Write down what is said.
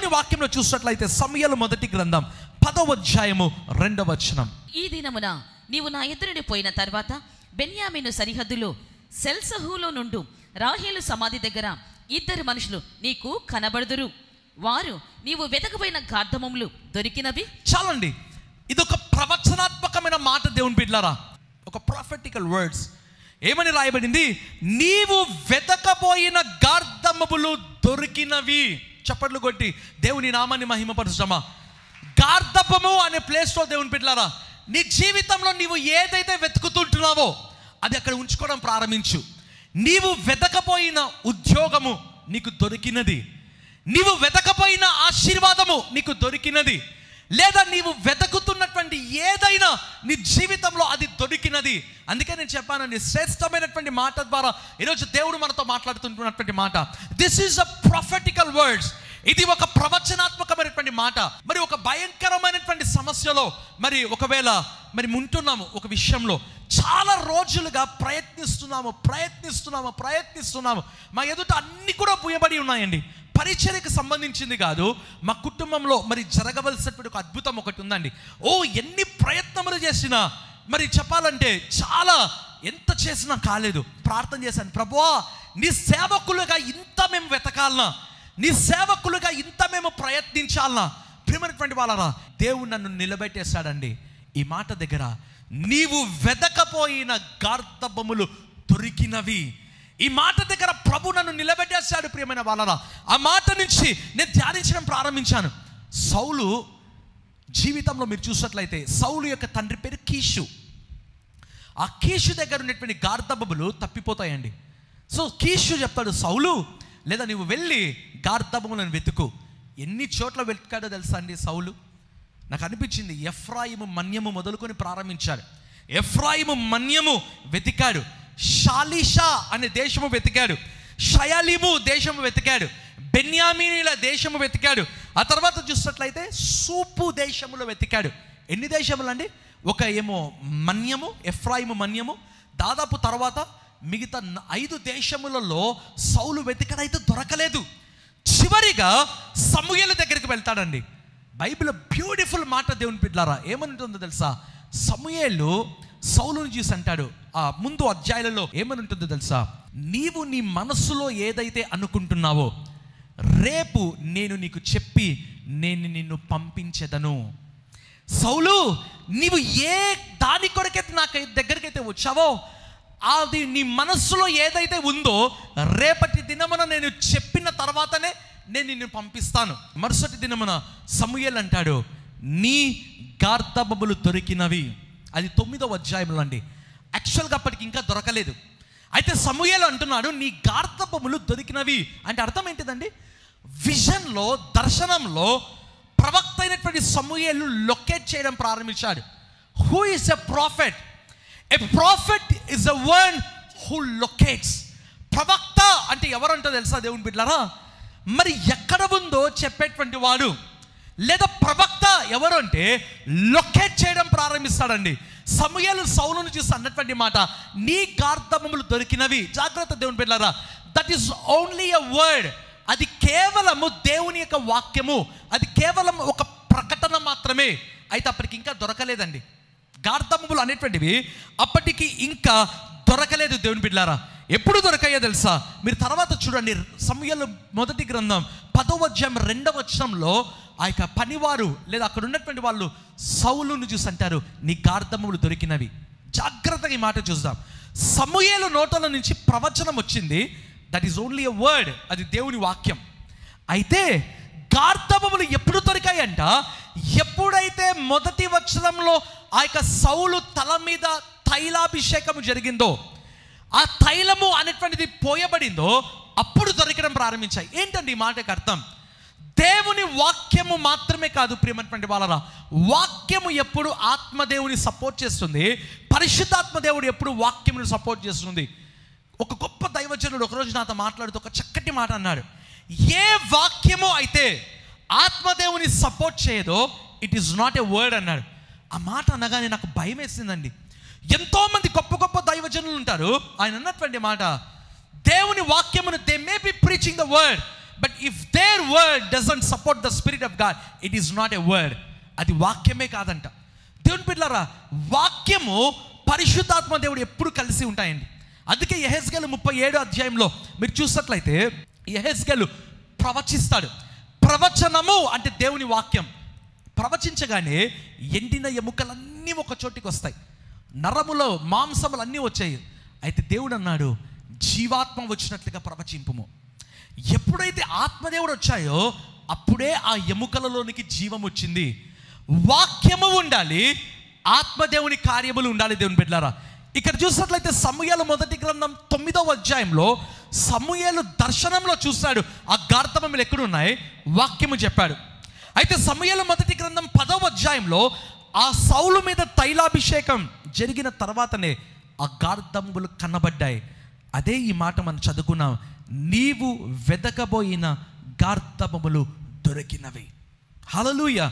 దేవుని వాక్యంలో చూసినట్లయితే సమూయేలు మొదటి గ్రంథం 10వ అధ్యాయము 2వ వచనం. ఈ దినమున నీవు నా ఎదురుని పోయిన తర్వాత బెన్యామీను సరిహద్దులో సెల్సహులో నుండు రాహేలు సమాధి దగ్గర 2 మనుషులు నీకు కనబడుదురు. వారు నీవు వెతకపోయిన గార్ధమములు దొరికినవి. చాలండి, ఇదొక ప్రవచనాత్మకమైన మాట దేవుని బిడ్డలారా, ఒక ప్రాఫెటికల్ వర్డ్స్. ఏమని రాయబడింది? నీవు వెతకబోయిన గార్ధమములు దొరికినవి. చప్పట్లు కొట్టి దేవుని నామాన్ని మహిమపరచుదామా. గార్ధపము అనే ప్లేస్లో దేవుని బిడ్డలారా, నీ జీవితంలో నీవు ఏదైతే వెతుకుతుంటున్నావో అది అక్కడ ఉంచుకోవడం ప్రారంభించు. నీవు వెతకపోయిన ఉద్యోగము నీకు దొరికినది, నీవు వెతకపోయిన ఆశీర్వాదము నీకు దొరికినది, లేదా నీవు వెతుకుతున్నటువంటి ఏదైనా నీ జీవితంలో అది దొరికినది. అందుకే నేను చెప్పానండి, శ్రేష్టమైనటువంటి మాట ద్వారా ఈరోజు దేవుడు మనతో మాట్లాడుతున్నటువంటి మాట. This is a prophetical words. ఇది ఒక ప్రవచనాత్మకమైనటువంటి మాట. మరి ఒక భయంకరమైనటువంటి సమస్యలో మరి ఒకవేళ మరి ఉంటున్నాము, ఒక విషయంలో చాలా రోజులుగా ప్రయత్నిస్తున్నాము. మా ఎదుట అన్ని కూడా పూయబడి ఉన్నాయండి. పరిచర్యకు సంబంధించింది కాదు, మా కుటుంబంలో మరి జరగవలసినటువంటి ఒక అద్భుతం ఒకటి ఉందండి. ఎన్ని ప్రయత్నములు చేసినా మరి చెప్పాలంటే చాలా ఎంత చేసినా కాలేదు. ప్రార్థన చేశాను, ప్రభువా నీ సేవకులుగా ఇంత మేము వెతకాలనా, నీ సేవకులుగా ఇంత మేము ప్రయత్నించాలనా. ప్రియమైనటువంటి వాళ్ళరా, దేవుడు నన్ను నిలబెట్టేశాడండి ఈ మాట దగ్గర. నీవు వెతకపోయిన గార్ధబములు దొరికినవి. ఈ మాట దగ్గర ప్రభు నన్ను నిలబెట్టేశాడు. ప్రియమైన వాళ్ళరా, ఆ మాట నుంచి నేను ధ్యానించడం ప్రారంభించాను. సౌలు జీవితంలో మీరు చూసినట్లయితే సౌలు యొక్క తండ్రి పేరు కీషు. ఆ కీషు దగ్గర ఉన్నటువంటి గార్ధబములు తప్పిపోతాయండి. సో కీషు చెప్తాడు, సౌలు లేదా నువ్వు వెళ్ళి గార్ధబములను వెతుకు. ఎన్ని చోట్ల వెతికాడో తెలుసా అండి సౌలు? నాకు అనిపించింది ఎఫ్రాయిము మన్యము మొదలుకొని ప్రారంభించాడు. ఎఫ్రాయిము మన్యము వెతికాడు, షాలిషా అనే దేశము వెతికాడు, షయలిము దేశము వెతికాడు, బెన్యామీనీల దేశము వెతికాడు. ఆ తర్వాత చూసినట్లయితే సూపు దేశములో వెతికాడు. ఎన్ని దేశములు అండి? ఒక ఏమో మన్యము, ఎఫ్రాయిము మన్యము, దాదాపు తర్వాత మిగతా 5 దేశములలో సౌలు వెతికడైతే దొరకలేదు. చివరిగా సమూయేలు దగ్గరికి వెళ్తాడండి. బైబిల్ బ్యూటిఫుల్ మాట దేవుని బిడ్డలారా, ఏమనుంటుందో తెలుసా? సమూయేలు సౌలును చూసి అంటాడు, ఆ ముందు అధ్యాయాలలో ఏమని ఉంటుందో తెలుసా? నీవు నీ మనస్సులో ఏదైతే అనుకుంటున్నావో రేపు నేను నీకు చెప్పి నేను నిన్ను పంపించెదను. సౌలు, నీవు ఏ దాని కొరకైతే నాకు దగ్గరికైతే వచ్చావో అది నీ మనస్సులో ఏదైతే ఉందో రేపటి దినమున నేను చెప్పిన తర్వాతనే నేను నిన్ను పంపిస్తాను. మరుసటి దినమున సమూయేలు అంటాడు, నీ గార్ధబములు దొరికినవి. అది 9వ అధ్యాయంలో అండి. యాక్చువల్గా అప్పటికి ఇంకా దొరకలేదు. అయితే సమూయేలు అంటున్నాడు, నీ గార్ధబములు దొరికినవి అంటే అర్థం ఏంటిదండి? విజన్లో, దర్శనంలో ప్రవక్త అయినటువంటి సమూయేలు లొకేట్ చేయడం ప్రారంభించాడు. Who is a prophet? A prophet is a one who locates. ప్రవక్త అంటే ఎవరంటో తెలుసా దేవుని బిడ్డలారా? మరి ఎక్కడ ఉందో చెప్పేటువంటి వాడు. లేదా ప్రవక్త ఎవరు అంటే లొకేట్ చేయడం ప్రారంభిస్తాడండి. సమూయేలు సౌలును చూసి అన్నటువంటి మాట, నీ గార్ధబములు దొరికినవి. జాగ్రత్త దేవుని బిడ్డలారా, that is only a word. అది కేవలము దేవుని యొక్క వాక్యము, అది కేవలం ఒక ప్రకటన మాత్రమే. అయితే అప్పటికి ఇంకా దొరకలేదండి. గార్ధబములు అనేటువంటివి అప్పటికి ఇంకా దొరకలేదు దేవుని బిడ్డలారా. ఎప్పుడు దొరకాయో తెలుసా? మీరు తర్వాత చూడండి, సమూయేలు మొదటి గ్రంథం 10వ అధ్యాయం 2వ వచనంలో ఆ యొక్క పనివారు లేదా అక్కడ ఉన్నటువంటి వాళ్ళు సౌలును చూసి అంటారు, నీ గార్ధబములు దొరికినవి. జాగ్రత్తగా ఈ మాట చూద్దాం. సమూయేలు నోటల నుంచి ప్రవచనం వచ్చింది. That is only a word, అది దేవుని వాక్యం. అయితే గార్ధబములు ఎప్పుడు దొరికాయంట? ఎప్పుడైతే మొదటి వచనంలో ఆ యొక్క సౌలు తల మీద తైలాభిషేకము జరిగిందో, ఆ తైలము అనేటువంటిది పోయబడిందో, అప్పుడు దొరకడం ప్రారంభించాయి. ఏంటండి ఈ మాటకి అర్థం? దేవుని వాక్యము మాత్రమే కాదు ప్రియమైనటువంటి వాళ్ళరా, వాక్యము ఎప్పుడు ఆత్మదేవుని సపోర్ట్ చేస్తుంది, పరిశుద్ధాత్మ దేవుడు ఎప్పుడు వాక్యమును సపోర్ట్ చేస్తుంది. ఒక గొప్ప దైవజనుడు ఒకరోజు నాతో మాట్లాడుతూ ఒక చక్కటి మాట అన్నాడు, ఏ వాక్యము అయితే ఆత్మదేవుని సపోర్ట్ చేయదో it is not a word అన్నాడు. ఆ మాట అనగానే నాకు భయం వేసిందండి. ఎంతోమంది గొప్ప గొప్ప దైవజనులు ఉంటారు, ఆయన అన్నటువంటి మాట, దేవుని వాక్యమును they may be preaching the word but if their word doesn't support the spirit of God, it is not a word. అది వాక్యమే కాదంట. దేవుని బిడ్డలారా, వాక్యము పరిశుద్ధాత్మ దేవుడు ఎప్పుడు కలిసి ఉంటాయండి. అందుకే యెహెజ్కేలు 37 అధ్యాయంలో మీరు చూసినట్లయితే యెహెజ్కేలు ప్రవచిస్తాడు. ప్రవచనము అంటే దేవుని వాక్యం. ప్రవచించగానే ఎండిన ఎముకలన్నీ ఒక చోటికి వస్తాయి, నరములో మాంసములు అన్నీ వచ్చాయి. అయితే దేవుడు అన్నాడు, జీవాత్మ వచ్చినట్లుగా ప్రవచింపుము. ఎప్పుడైతే ఆత్మదేవుడు వచ్చాయో అప్పుడే ఆ ఎముకలలోనికి జీవం వచ్చింది. వాక్యము ఉండాలి, ఆత్మదేవుని కార్యములు ఉండాలి. దేవుని బిడ్డలారా, ఇక్కడ చూసినట్లయితే సమూయేలు మొదటి గ్రంథం 9వ అధ్యాయంలో సమూయేలు దర్శనంలో చూస్తాడు ఆ గార్ధబములు ఎక్కడున్నాయి, వాక్యము చెప్పాడు. అయితే సమూయేలు మొదటి గ్రంథం 10వ అధ్యాయంలో ఆ సౌలు మీద తైలాభిషేకం జరిగిన తర్వాతనే ఆ గార్ధబములు కనబడ్డాయి. అదే ఈ మాట మనం చదువుకున్నాం, నీవు వెదకబోయిన గార్ధబములు దొరికినవి. హల్లెలూయా.